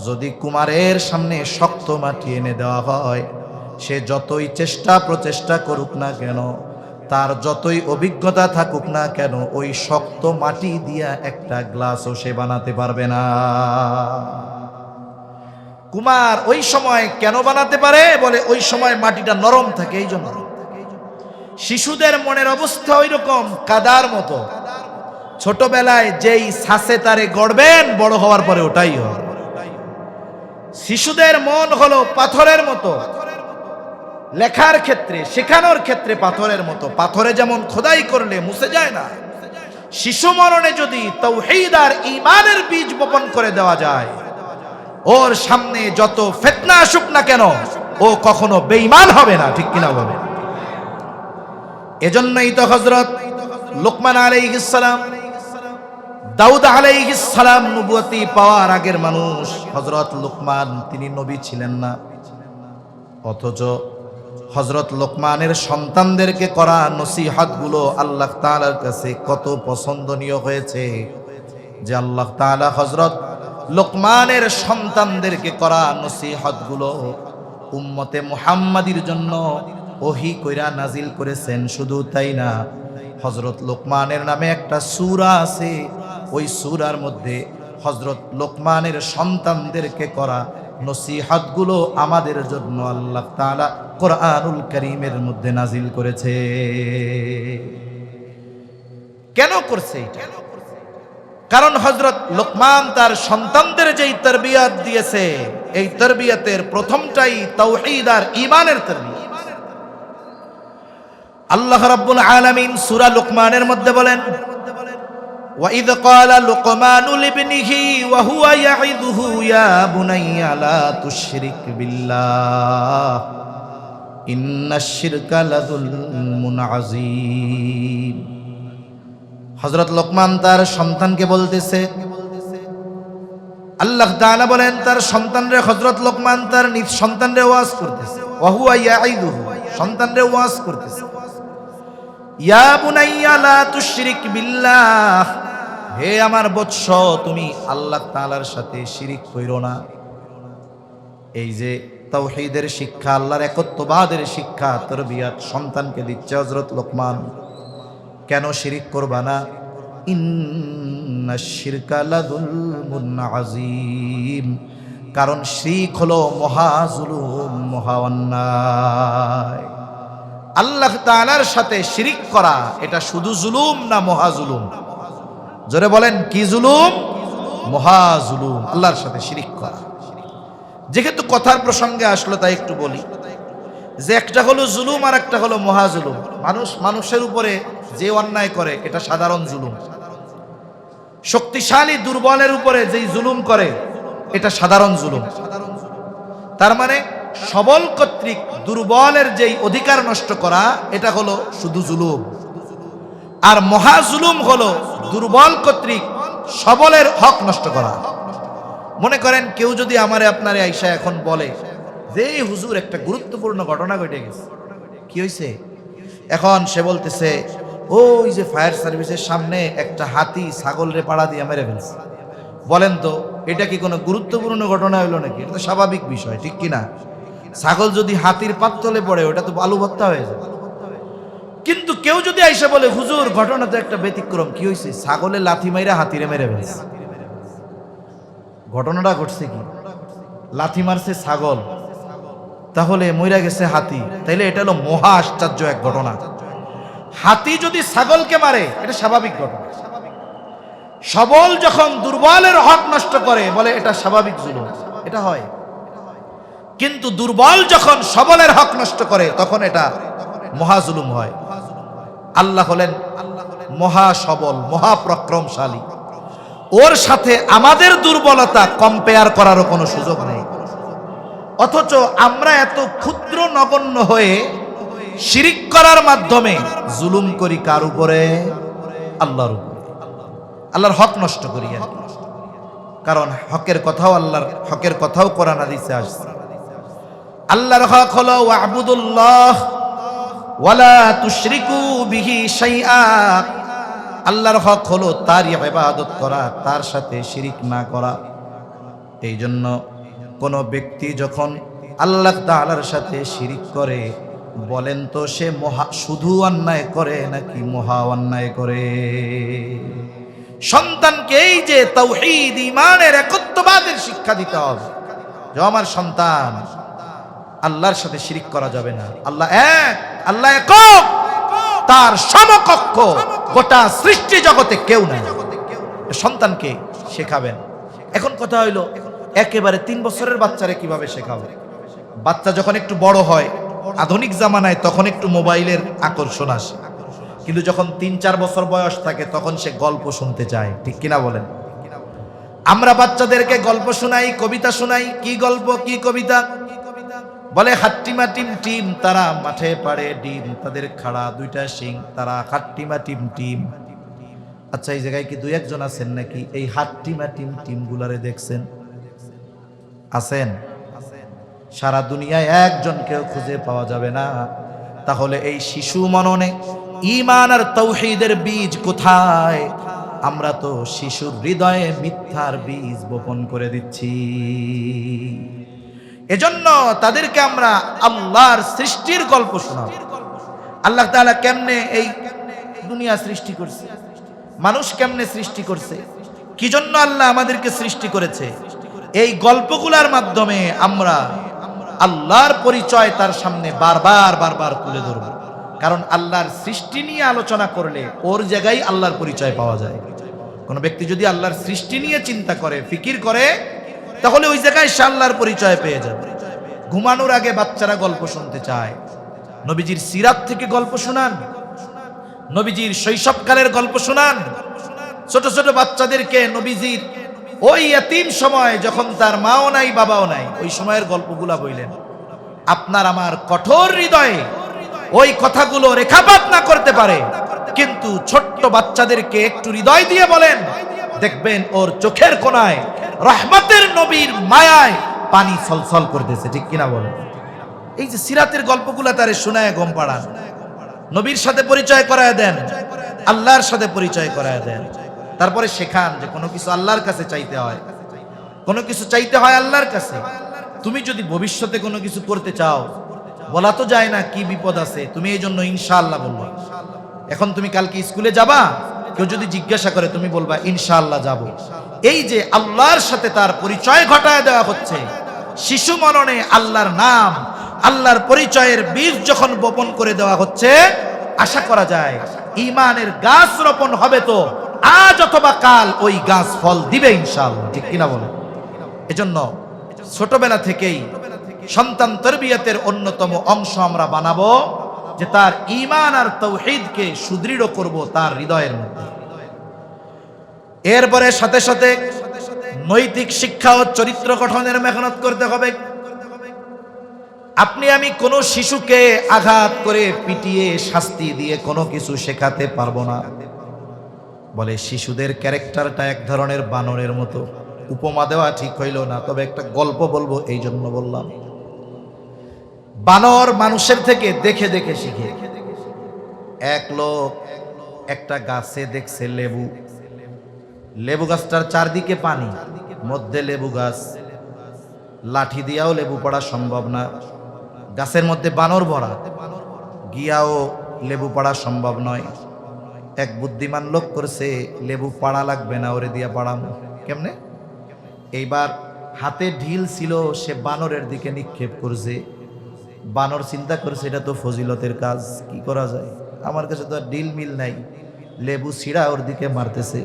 যদি কুমারের সামনে শক্ত মাটি এনে দেওয়া হয়, সে যতই চেষ্টা প্রচেষ্টা করুক না কেন, তার যতই অভিজ্ঞতা থাকুক না কেন ওই শক্ত মাটি দিয়া একটা গ্লাসও সে বানাতে পারবে না। কুমার ওই সময় কেন বানাতে পারে? বলে ওই সময় মাটিটা নরম থাকে, এই জন্য। শিশুদের মনের অবস্থা ওই রকম কাদার মতো, ছোটবেলায় যেই ছাসে তারে গড়বেন বড় হওয়ার পরে ওটাই হয়। শিশুদের মন হলো পাথরের মতো, লেখার ক্ষেত্রে শেখানোর ক্ষেত্রে পাথরের মতো। পাথরে যেমন খোদাই করলে মুছে যায় না, শিশু মননে যদি তাওহীদ আর ঈমানের বীজ বপন করে দেওয়া যায়, ওর সামনে যত ফিতনা আসুক না কেন ও কখনো বেঈমান হবে না। ঠিক কিনা বলে? এজন্যই তো হযরত লোকমান আলাইহিস সালাম, দাউদ আলাইহিস সালাম নবুয়তি পাওয়ার আগের মানুষ। হযরত লোকমান তিনি নবী ছিলেন না, অথচ হযরত লোকমানের সন্তানদেরকে করা নসিহতগুলো আল্লাহ তাআলার কাছে কত পছন্দনীয় হয়েছে যে আল্লাহ তাআলা হযরত লোকমানের সন্তানদেরকে করা নসিহতগুলো উম্মতে মুহাম্মাদির জন্য ওহী কইরা নাজিল করেছেন। শুধু তাই না, হযরত লোকমানের নামে একটা সূরা আছে, ওই সূরার মধ্যে হযরত লোকমানের সন্তানদেরকে করা নসিহতগুলো আমাদের জন্য আল্লাহ তাআলা কোরআনুল কারীমের মধ্যে নাজিল করেছে। কেন করছে এটা? কারণ হযরত লোকমান তার সন্তানদের যেই তরবিয়ত দিয়েছে, এই তরবিয়তের প্রথমটাই তাওহীদ আর ঈমানের তরবিয়ত। আল্লাহ রাব্বুল আলামিন সূরা লোকমানের মধ্যে বলেন, وَإِذْ قَالَ لُقْمَانُ لِابْنِهِ وَهُوَ يَعِظُهُ يَا بُنَيَّ لَا تُشْرِكْ بِاللَّهِ إِنَّ الشِّرْكَ لَظُلْمٌ عَظِيمٌ। হযরত লোকমান তার সন্তানকে বলতেছে, আল্লাহ তাআলা বলেন তার সন্তানরে, হযরত লোকমান তার নিজ সন্তানরে ওয়াজ করতেছে, ওয়াহুয়া ইয়াইদুহু, সন্তানরে ওয়াজ করতেছে, ইয়া বুনাইয়া লা তুশরিক বিল্লাহ, হে আমার বৎস তুমি আল্লাহ তাআলার সাথে শিরিক কইরো না। এই যে তাওহীদের শিক্ষা, আল্লাহর একত্ববাদের শিক্ষা, তরবিয়ত সন্তানকে দিচ্ছে হযরত লোকমান। কেন শিরিক করবা না? ইন্নাশ শিরকা লাযুলমুন আযীম, কারণ শিরক হলো মহাজুলুম, মহা অন্যায়। আল্লাহ তাআলার সাথে শিরিক করা এটা শুধু জুলুম না মহা জুলুম? জোরে বলেন, কি জুলুম? মহা জুলুম, আল্লাহর সাথে শিরিক করা। যেহেতু কথার প্রসঙ্গে আসলো তাই একটু বলি যে একটা হলো জুলুম আর একটা হলো মহা জুলুম। মানুষের উপরে যে অন্যায় করে এটা সাধারণ জুলুম। শক্তিশালী দুর্বলের উপরে যেই জুলুম করে এটা সাধারণ জুলুম। তার মানে সবল কর্তৃক দুর্বলের যেই অধিকার নষ্ট করা এটা হলো শুধু জুলুম। আর মহা জুলুম হলো দুর্বল কর্তৃক সবলের হক নষ্ট করা। মনে করেন কেউ যদি আমারে আপনারে আইসা এখন বলে যে হুজুর একটা গুরুত্বপূর্ণ ঘটনা ঘটে গেছে, কি হয়েছে? এখন সে বলতেছে ওই যে ফায়ার সার্ভিসের সামনে একটা হাতি ছাগলরে পাড়া দিয়ে মেরে ফেলছে। বলেন তো এটা কি কোনো গুরুত্বপূর্ণ ঘটনা হইলো নাকি? এটা তো স্বাভাবিক বিষয়, ঠিক কিনা? ছাগল যদি হাতির পাততলে পড়ে ওটা তো আলু ভর্তা হয়ে যায়। কিন্তু কেউ যদি আইসা বলে হুজুর ঘটনা তো একটা ব্যতিক্রম, কি হয়েছে? ছাগলে লাথি মাইরা হাতিরে মেরে ফেলছে। ঘটনাটা ঘটছে কি? লাথি মারছে ছাগল, তাহলে মইরা গেছে হাতি, তাইলে এটা হলো মহা আশ্চর্য এক ঘটনা। হাতি যদি ছাগলকে মারে এটা স্বাভাবিক ঘটনা। সবল যখন দুর্বলের হক নষ্ট করে বলে এটা স্বাভাবিক জুলুম, এটা হয়। কিন্তু দুর্বল যখন সবলের হক নষ্ট করে তখন এটা মহা জুলুম হয়। আল্লাহ হলেন মহা সবল, মহা পরাক্রমশালী। ওর সাথে আমাদের দুর্বলতা কম্পেয়ার করারও কোনো সুযোগ নেই। অথচ আমরা এত ক্ষুদ্র নগণ্য হয়ে শিরিক করার মাধ্যমে জুলুম করি কার উপরে? আল্লাহর উপরে। আল্লাহর হক নষ্ট করি আর কি। কারণ হকের কথাও আল্লাহর হকের কথাও কোরআন হাদিসে আসছে। আল্লাহর হক হলো ওয়াবুদুল্লাহ ওয়ালা তুশরিকু বিহি শাইআ। আল্লাহর হক হলো তারই ইবাদত করা, তার সাথে শিরিক না করা। এই জন্য কোনো ব্যক্তি যখন আল্লাহ তাআলার সাথে শিরিক করে বলেন তো সে শুধু অন্যায় করে নাকি মহা অন্যায় করে? সন্তানকে এই যে তাওহীদ ঈমানের একত্ববাদের শিক্ষা দিতে হবে যে আমার সন্তান, আল্লাহর সাথে শিরিক করা যাবে না, আল্লাহ এক, আল্লাহ একক, তার সমকক্ষ গোটা সৃষ্টি জগতে কেউ নাই। সন্তানকে শেখাবেন। এখন কথা হইলো একেবারে 3 বছরের বাচ্চারে কিভাবে শেখাবে? বাচ্চা যখন একটু বড় হয় আধুনিক জামানায় তখন একটু মোবাইলের আকর্ষণ আসে, কিন্তু যখন 3-4 বছর বয়স থাকে তখন সে গল্প শুনতে চায়, ঠিক কিনা বলেন? আমরা বাচ্চাদেরকে গল্প শোনাই, কবিতা শোনাই। কি গল্প, কি কবিতা? বলে হাট্টিমা টিম টিম তারা মাঠে পাড়ে ডিম, তাদের খাড়া 2টা শিং, তারা হাট্টিমা টিম টিম। আচ্ছা, এই জায়গায় কি 2-1 জন আছেন নাকি এই হাট্টিমা টিম টিম গুলারে দেখছেন? আছেন? সারা দুনিয়ায় একজনকেও খুঁজে পাওয়া যাবে না। তাহলে এই শিশু মননে ঈমান আর তাওহীদের বীজ কোথায়? আমরা তো শিশুর হৃদয়ে মিথ্যার বীজ বপন করে দিচ্ছি। এজন্য তাদেরকে আমরা আল্লাহর সৃষ্টির গল্প শোনাবো। আল্লাহ তাআলা কেমনে এই দুনিয়া সৃষ্টি করছে, মানুষ কেমনে সৃষ্টি করছে, কি জন্য আল্লাহ আমাদেরকে সৃষ্টি করেছে, এই গল্পগুলোর মাধ্যমে আমরা আল্লাহর পরিচয় তার সামনে বারবার বারবার তুলে ধরব। কারণ আল্লাহর সৃষ্টি নিয়ে আলোচনা করলে ওর জায়গায় আল্লাহর পরিচয় পাওয়া যায়। কোন ব্যক্তি যদি আল্লাহর সৃষ্টি নিয়ে চিন্তা করে, ফিকির করে, তাহলে ওই জায়গায় সে আল্লাহর পরিচয় পেয়ে যাবে। ঘুমানোর আগে বাচ্চারা গল্প শুনতে চায়, নবীজির সিরাত থেকে গল্প শোনান, নবীজির শৈশবকালের গল্প শোনান। ছোট ছোট বাচ্চাদেরকে নবীজির ওই এতিম সময় যখন তার মাও নাই বাবাও নাই, ওই সময়ের গল্পগুলা বললেন। আপনার আমার কঠোর হৃদয়ে ওই কথাগুলো রেখাপাত না করতে পারে, কিন্তু ছোট্ট বাচ্চাদেরকে একটু হৃদয় দিয়ে বলেন, দেখবেন ওর চোখের কোণায় রহমতের নবীর মায়ায় পানি ছলছল করতেছে, ঠিক কিনা বলেন? এই যে সিরাতের গল্পগুলা তারে শোনায় গম পাড়ান, নবীর সাথে পরিচয় করায় দেন, আল্লাহর সাথে পরিচয় করায় দেন। তারপরে শেখান যে কোনো কিছু আল্লাহর কাছে চাইতে হয়, কোনো কিছু চাইতে হয় আল্লাহর কাছে। তুমি যদি ভবিষ্যতে কোনো কিছু করতে চাও, বলা তো যায় না কি বিপদ আছে, তুমি এই জন্য ইনশাআল্লাহ বলবা। এখন তুমি কালকে স্কুলে যাবা, কেউ যদি জিজ্ঞাসা করে তুমি বলবা ইনশাআল্লাহ যাব। এই যে আল্লাহর সাথে তার পরিচয় ঘটায় দেওয়া হচ্ছে, শিশু মননে আল্লাহর নাম, আল্লাহর পরিচয়ের বীজ যখন বপন করে দেওয়া হচ্ছে, আশা করা যায় ঈমানের গাছ রোপণ হবে, তো আজ অথবা কাল ওই গাছ ফল দিবে ইনশাআল্লাহ, ঠিক কিনা বলেন? এজন্য ছোটবেলা থেকেই সন্তান তরবিয়তের অন্যতম অংশ আমরা বানাবো যে তার ঈমান আর তাওহীদকে সুদৃঢ় করব তার হৃদয়ের মধ্যে। এরপরে সাথে সাথে নৈতিক শিক্ষা ও চরিত্র গঠনের মেহনত করতে হবে। আপনি আমি কোনো শিশুকে আঘাত করে পিটিয়ে শাস্তি দিয়ে কোনো কিছু শেখাতে পারবো না। বলে শিশুদের ক্যারেক্টারটা এক ধরনের বানরের মতো। উপমা দেওয়া ঠিক হইল না, তবে একটা গল্প বলবো এই জন্য বললাম। বানর মানুষের থেকে দেখে দেখে শিখে। এক লোক একটা গাছে দেখছে লেবু, লেবু গাছটার চারদিকে পানি, মধ্যে লেবু গাছ, লাঠি দিয়াও লেবু পড়া সম্ভব না, গাছের মধ্যে বানর ভরা, গিয়াও লেবু পড়া সম্ভব নয়। এক বুদ্ধিমান লোক করছে লেবু পাড়া লাগবে না, ওরে দিয়া পাড়াম। কেমনে? এইবার হাতে ঢিল ছিল, সে বানরের দিকে নিক্ষেপ করছে। বানর চিন্তা করছে এটা তো ফজিলতের কাজ, কি করা যায়, আমার কাছে তো ঢিল মিল নাই, লেবু ছিঁড়া ওর দিকে মারতেছে।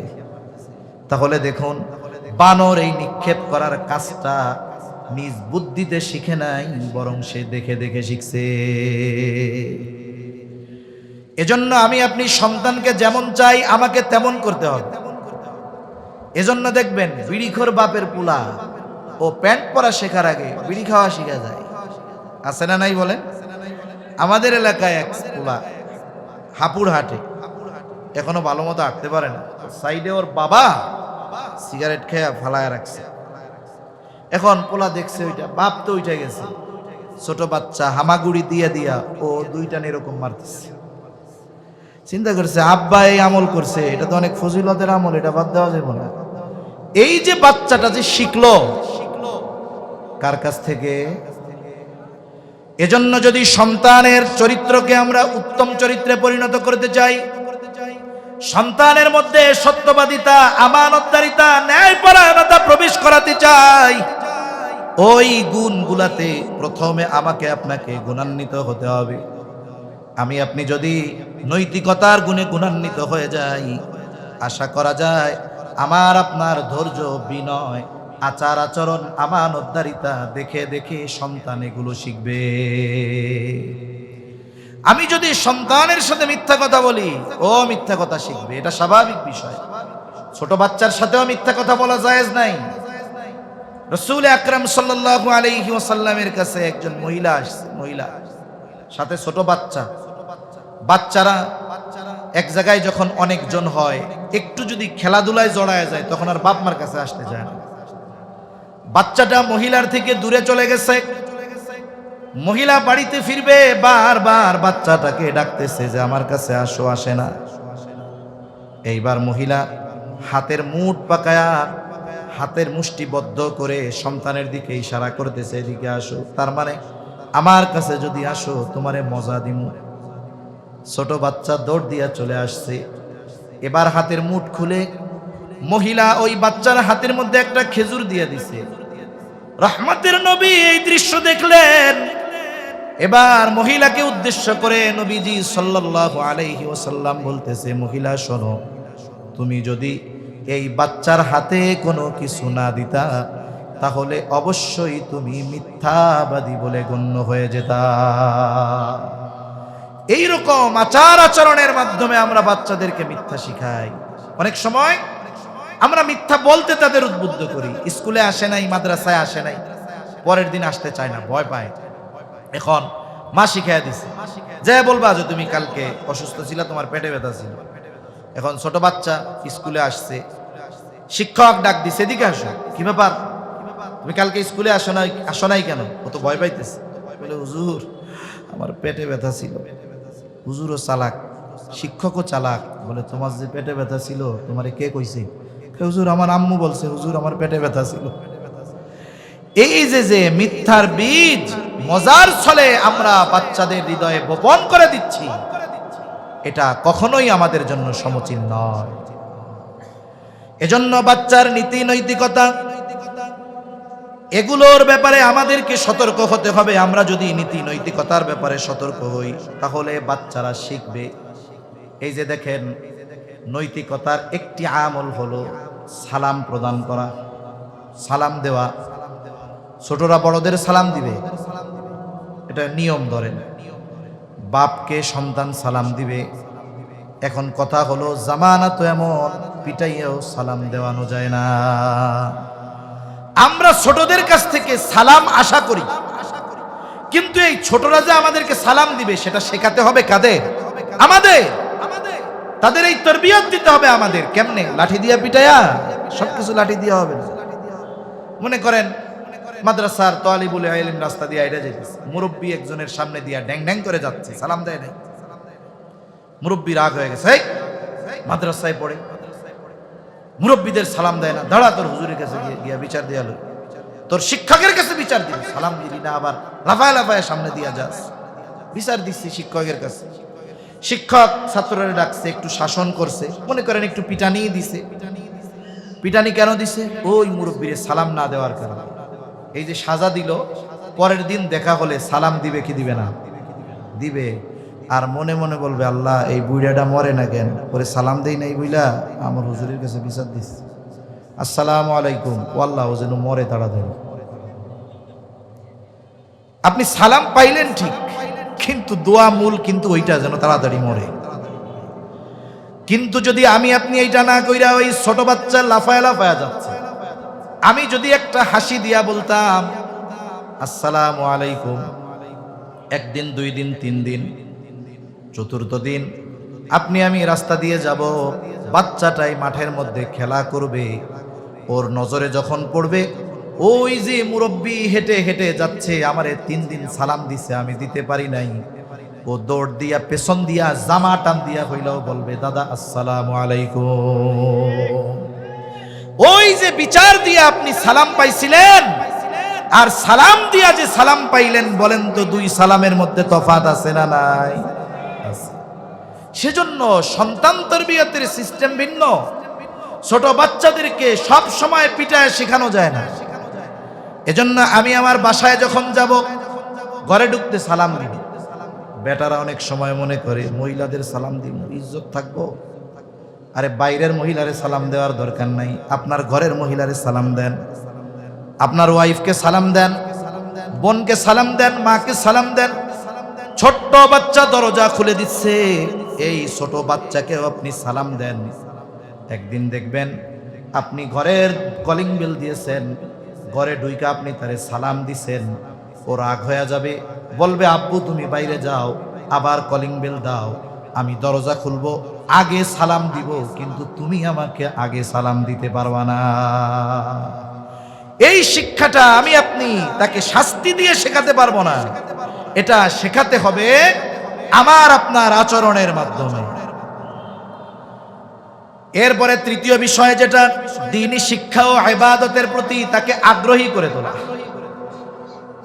তাহলে দেখুন, বানর এই নিক্ষেপ করার কাজটা নিজ বুদ্ধিতে শিখে নাই, বরং সে দেখে দেখে শিখছে। এজন্য আমি আপনি সন্তানকে যেমন চাই আমাকে তেমন করতে হবে। এজন্য দেখবেন বিড়িখোর বাপের পুলা ও প্যান্ট পরা শেখার আগে বিড়ি খাওয়া শিখা যায়। আছে না নাই বলেন? আমাদের এলাকায় এক পুলা হাপুর হাটে, এখনো ভালো মতো হাঁটতে পারে না, সাইডে ওর বাবা সিগারেট খেয়ে ফালায় রাখছে। এখন পোলা দেখছে ওইটা, বাপ তো উঠে গেছে, ছোট বাচ্চা হামাগুড়ি দিয়ে দিয়া ও দুইটা এরকম মারতেছে। চিন্তা করছে আব্বা এই আমল করছে, এটা তো অনেক ফজিলতের আমল, এটা বাদ দেওয়া যাবে না। এই যে বাচ্চাটা যে শিখলো কার কাছ থেকে? এজন্য যদি সন্তানের চরিত্রকে আমরা উত্তম চরিত্রে পরিণত করতে চাই, সন্তানের মধ্যে সত্যবাদিতা, আমানতদারিতা, ন্যায়পরায়ণতা প্রবেশ করাতে চাই, ওই গুণগুলাতে প্রথমে আমাকে আপনাকে গুণান্বিত হতে হবে। আমি আপনি যদি নৈতিকতার গুণে গুণান্বিত হয়ে যাই, আশা করা যায় আমার আপনার ধৈর্য, বিনয়, আচার আচরণ, আমানতদারিতা দেখে দেখে সন্তান এগুলো শিখবে। আমি যদি সন্তানের সাথে মিথ্যা কথা বলি, ও মিথ্যা কথা শিখবে, এটা স্বাভাবিক বিষয়। ছোট বাচ্চার সাথেও মিথ্যা কথা বলা জায়েজ নাই। রাসূল আকরাম সাল্লাল্লাহু আলাইহি ওয়াসাল্লামের কাছে একজন মহিলা আসছে, মহিলা সাথে ছোট বাচ্চা। বাচ্চারা এক জায়গায় যখন অনেকজন হয়, একটু যদি খেলাধুলায় জড়ায় যায় তখন আর বাপ মার কাছে আসতে যায় না। বাচ্চাটা মহিলার থেকে দূরে চলে গেছে। মহিলা বাড়িতে ফিরবে, বারবার বাচ্চাটাকে ডাকতেছে যে আমার কাছে আসো, আসে না। এইবার মহিলা হাতের মুঠ পাকায়া, হাতের মুষ্টি বদ্ধ করে সন্তানের দিকে ইশারা করতেছে, এদিকে আসো, তার মানে আমার কাছে যদি আসো তোমারে মজা দিমু। ছোট বাচ্চা দৌড় দিয়া চলে আসছে। এবার হাতের মুঠ খুলে মহিলা ওই বাচ্চার হাতের মধ্যে একটা খেজুর দিয়ে দিছে। রহমতের নবী এই দৃশ্য দেখলেন। এবার মহিলাকে উদ্দেশ্য করে নবীজি সাল্লাল্লাহু আলাইহি ওয়াসাল্লাম বলতেছে, মহিলা শোনো, তুমি যদি এই বাচ্চার হাতে কোনো কিছু না দিতা তাহলে অবশ্যই তুমি মিথ্যাবাদী বলে গণ্য হয়ে যেতা। এইরকম আচার আচরণের মাধ্যমে আমরা বাচ্চাদেরকে মিথ্যা শিখাই। অনেক সময় আমরা মিথ্যা বলতে তাদের উদ্বুদ্ধ করি। স্কুলে আসে নাই, মাদ্রাসায় আসে নাই, পরের দিন আসতে চায় না, ভয় পায়। এখন মা শিখাইয়া দিছে, যে বলবা যে তুমি কালকে অসুস্থ ছিল, তোমার পেটে ব্যথা ছিল। এখন ছোট বাচ্চা স্কুলে আসছে, শিক্ষক ডাক দিছে, এদিকে আসো, কি ব্যাপার, তুমি কালকে স্কুলে আসো নাই কেন? ও তো ভয় পাইতেছে, বলে হুজুর আমার পেটে ব্যথা ছিল। হুজুরও চালাক, শিক্ষকও চালাক, বলে তোমার যে পেটে ব্যথা ছিল তোমারে কে কইছে? হুজুর আমার আম্মু বলছে, হুজুর আমার পেটে ব্যথা ছিল। এই যে মিথ্যার বীজ মজার ছলে আমরা বাচ্চাদের হৃদয়ে বপন করে দিচ্ছি, এটা কখনোই আমাদের জন্য সমীচীন নয়। এজন্য বাচ্চার নীতি নৈতিকতা এগুলোর ব্যাপারে আমাদেরকে সতর্ক হতে হবে। আমরা যদি নীতি নৈতিকতার ব্যাপারে সতর্ক হই তাহলে বাচ্চারা শিখবে। এই যে দেখেন, নৈতিকতার একটি আমল হলো সালাম প্রদান করা, সালাম দেওয়া। ছোটরা বড়দের সালাম দিবে, এটা নিয়ম। ধরেন বাপকে সন্তান সালাম দিবে। এখন কথা হলো, জামানা তো এমন, পিটাইয়েও সালাম দেওয়ানো যায় না। আমরা ছোটদের কাছ থেকে সালাম আশা করি, কিন্তু এই ছোটরা যে আমাদেরকে সালাম দিবে সেটা শেখাতে হবে কাদের? আমাদের। তাদের এই তরবিয়ত দিতে হবে আমাদের। কেমনে? লাঠি দিয়া পিটাইয়া? সবকিছু লাঠি দিয়া হবে না। মনে করেন মাদ্রাসার তালিবুল ইলম রাস্তা দিয়ে আইডা যাইতেছে, মুরব্বী একজনের সামনে দিয়া ড্যাং ড্যাং করে যাচ্ছে, সালাম দেয় নাই। মুরব্বী রাগ হয়ে গেছে, মাদ্রাসায় পড়ে, মুরব্বীদের সালাম দেয় না, দাঁড়া তোর হুজুরের কাছে গিয়া বিচার দিয়া লো, তোর শিক্ষকের কাছে বিচার দিবি, সালাম দিলি না, আবার লাফায় লাফায় সামনে দিয়া যাস। বিচার দিচ্ছি শিক্ষকের কাছে। শিক্ষক ছাত্ররা ডাকছে, একটু শাসন করছে, মনে করেন একটু পিটানি দিছে। পিটানি কেন দিছে? ওই মুরব্বীরে সালাম না দেওয়ার কারণে। এই যে সাজা দিল, পরের দিন দেখা হলে সালাম দিবে কি দিবে না? দিবে। আর মনে মনে বলবে, আল্লাহ এই বুইড়াটা মরে না কেন, পরে সালাম দেই নাই বুইলা আমার হুজুরের কাছে বিচার দিচ্ছে, আসসালামু আলাইকুম, ও আল্লাহ ও যেন মরে তাড়াতাড়ি। আপনি সালাম পাইলেন ঠিক, কিন্তু দোয়া মূল কিন্তু ওইটা যেন তাড়াতাড়ি মরে। কিন্তু যদি আমি আপনি এইটা না কইরা ওই ছোট বাচ্চা লাফায়া লাফায়া যাচ্ছে, আমি যদি একটা হাসি দিয়া বলতাম আসসালামু আলাইকুম, একদিন, দুই দিন, তিন দিন, চতুর্থ দিন আপনি আমি রাস্তা দিয়ে যাব, বাচ্চাটাই মাঠের মধ্যে খেলা করবে, ওর নজরে যখন পড়বে ওই যে মুরব্বী হেঁটে হেঁটে যাচ্ছে, আমারে 3 দিন সালাম দিছে, আমি দিতে পারি নাই, ও দৌড় দিয়া পেছন দিয়া জামা টান দিয়া হইলেও বলবে, দাদা আসসালামু আলাইকুম। ওই যে বিচার দিয়ে আপনি সালাম পাইছিলেন, আর সালাম দিয়া যে সালাম পাইলেন, বলেন তো দুই সালামের মধ্যে তফাৎ আছে না নাই? আছে। সেজন্য সন্তান তরবিয়তের সিস্টেম ভিন্ন। ছোট বাচ্চাদেরকে সব সময় পিটায় শেখানো যায় না। এজন্য আমি আমার বাসায় যখন যাব, ঘরে ঢুকতে সালাম দিব। বেটারা অনেক সময় মনে করে মহিলাদের সালাম দিব, ইজ্জত থাকবো। আরে বাইরের মহিলারে সালাম দেওয়ার দরকার নাই, আপনার ঘরের মহিলারে সালাম দেন, আপনার ওয়াইফকে সালাম দেন, বোনকে সালাম দেন, মাকে সালাম দেন। ছোট্ট বাচ্চা দরজা খুলে দিচ্ছে, এই ছোট বাচ্চাকেও আপনি সালাম দেন। একদিন দেখবেন আপনি ঘরের কলিং বেল দিয়েছেন, ঘরে ঢুইকা আপনি তারে সালাম দিছেন, ও রাগ হয়ে যাবে, বলবে আব্বু তুমি বাইরে যাও, আবার কলিং বেল দাও, আমি দরজা খুলবো, আগে সালাম দিব, কিন্তু তুমি আমাকে আগে সালাম দিতে পারবা না। এই শিক্ষাটা আমি আপনি তাকে শাস্তি দিয়ে শেখাতে পারবো না, এটা শেখাতে হবে আমার আপনার আচরণের মাধ্যমে। এরপরে তৃতীয় বিষয় যেটা, দ্বীনি শিক্ষা ও ইবাদতের প্রতি তাকে আগ্রহী করে তোলা।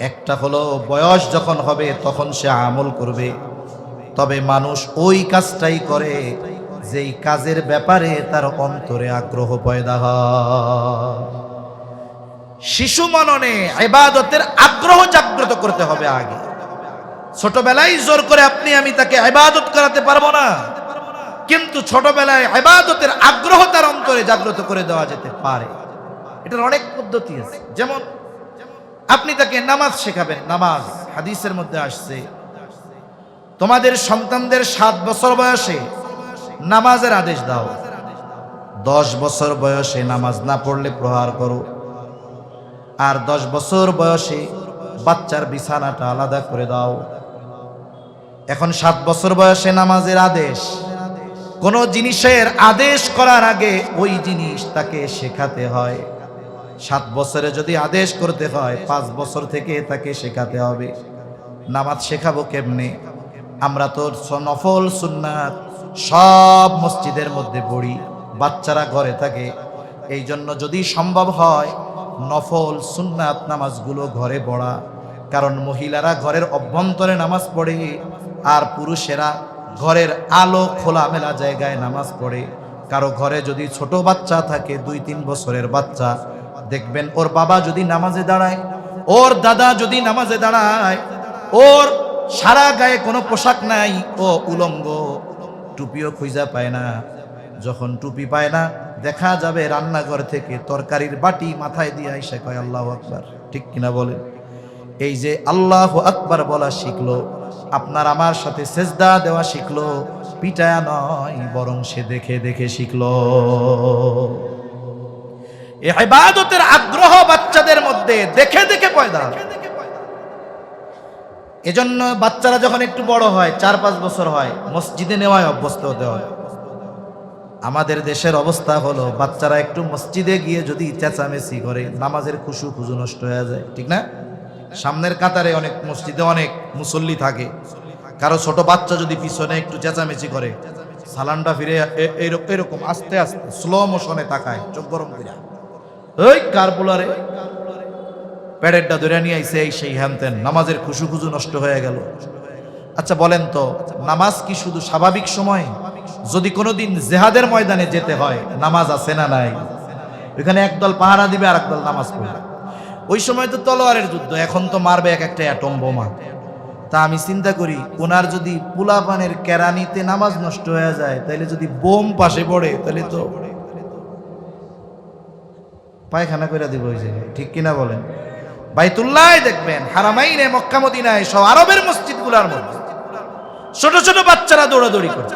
একটা হলো বয়স যখন হবে তখন সে আমল করবে, তবে মানুষ ওই কাজটাই করে যেই কাজের ব্যাপারে তার অন্তরে আগ্রহ পয়দা হয়। শিশু মননে ইবাদতের আগ্রহ জাগ্রত করতে হবে আগে। ছোটবেলায় জোর করে আপনি আমি তাকে ইবাদত করাতে পারবো না, কিন্তু ছোটবেলায় ইবাদতের আগ্রহ তার অন্তরে জাগ্রত করে দেওয়া যেতে পারে। এটার অনেক পদ্ধতি আছে। যেমন আপনি তাকে নামাজ শেখাবেন। নামাজ হাদিসের মধ্যে আসছে, তোমাদের সন্তানদের 7 বছর বয়সে নামাজের আদেশ দাও, 10 বছর বয়সে নামাজ না পড়লে প্রহার করো, আর 10 বছর বয়সে বাচ্চার বিছানাটা আলাদা করে দাও। এখন 7 বছর বয়সে নামাজের আদেশ, কোন জিনিসের আদেশ করার আগে ওই জিনিস তাকে শেখাতে হয়। 7 বছরে যদি আদেশ করতে হয়, 5 বছর থেকে তাকে শেখাতে হবে। নামাজ শেখাবো কেমনে? আমরা তো নফল সুন্নাত সব মসজিদের মধ্যে পড়ি, বাচ্চারা ঘরে থাকে, এই জন্য যদি সম্ভব হয় নফল সুন্নাত নামাজগুলো ঘরে পড়া। কারণ মহিলারা ঘরের অভ্যন্তরে নামাজ পড়ে, আর পুরুষেরা ঘরের আলো খোলামেলা জায়গায় নামাজ পড়ে। কারো ঘরে যদি ছোট বাচ্চা থাকে, 2-3 বছরের বাচ্চা, দেখবেন ওর বাবা যদি নামাজে দাঁড়ায়, ওর দাদা যদি নামাজে দাঁড়ায়, ওর সারা গায়ে কোনো পোশাক নাই, ও উলঙ্গ, টুপিও খুঁজা পায় না। যখন টুপি পায় না, দেখা যাবে রান্নাঘর থেকে তরকারির বাটি মাথায় দিয়ে আইসা কয় আল্লাহু আকবার। ঠিক কিনা বলেন? এই যে আল্লাহু আকবার বলা শিখলো, আপনার আমার সাথে সেজদা দেওয়া শিখলো, পিটায়া নয়, বরং সে দেখে দেখে শিখলো। এই ইবাদতের আগ্রহ বাচ্চাদের মধ্যে দেখে দেখে পয়দা। এজন্য বাচ্চারা যখন একটু বড় হয়, 4-5 বছর হয়, মসজিদে নেওয়ায় অভ্যস্ত হতে হয়। আমাদের দেশের অবস্থা হলো, বাচ্চারা একটু মসজিদে গিয়ে যদি চেঁচামেচি করে, নামাজের খুশু নষ্ট হয়ে যায়। ঠিক না? সামনের কাতারে অনেক মসজিদে অনেক মুসল্লি থাকে, কারো ছোট বাচ্চা যদি পিছনে একটু চেঁচামেচি করে, সালানটা ফিরে এরকম আস্তে আস্তে স্লো মোশনে তাকায়, চোখ গরম করে, ওই কার বোলারে প্যাডেরটা ধরে নিয়ে আইছে, এই সেই হ্যানতেন, নামাজের খুশু নষ্ট হয়ে গেল। আচ্ছা বলেন তো, নামাজ কি শুধু স্বাভাবিক সময়? যদি কোনোদিন জেহাদের ময়দানে যেতে হয়, নামাজ আছে না নাই? ওইখানে একদল পাহারা দিবে আর একদল নামাজ পড়বে। ওই সময় তো তলোয়ারের যুদ্ধ, এখন তো মারবে এক একটা অ্যাটম বোমা। তা আমি চিন্তা করি, ওনার যদি পোলাপানের কেরানিতে নামাজ নষ্ট হয়ে যায়, তাহলে যদি বোম পাশে পড়ে, তাহলে তো পায়খানা করে দিব ওই জায়গায়। ঠিক কিনা বলেন? বাইতুল্লাহ দেখবেন, হারামাইনে, মক্কা মদিনায়, সব আরবের মসজিদগুলোর মধ্যে ছোট ছোট বাচ্চারা দৌড়াদৌড়ি করছে।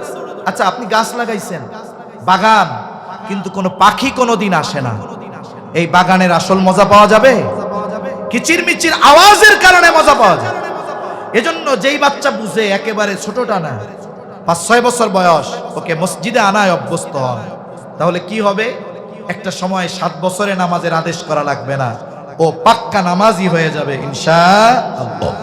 আচ্ছা আপনি গাছ লাগাইছেন, বাগান, কিন্তু কোনো পাখি কোনোদিন আসে না, এই বাগানের আসল মজা পাওয়া যাবে? কিচিরমিচির আওয়াজের কারণে মজা পাওয়া যায়। এজন্য যেই বাচ্চা বুঝে, একেবারে ছোটটা না, 5-6 বছর বয়স, ওকে মসজিদে আনায় অভ্যস্ত হন, তাহলে কি হবে? একটা সময় 7 বছরে নামাজের আদেশ করা লাগবে না, ও পাক্কা নামাজি হয়ে যাবে ইনশাআল্লাহ।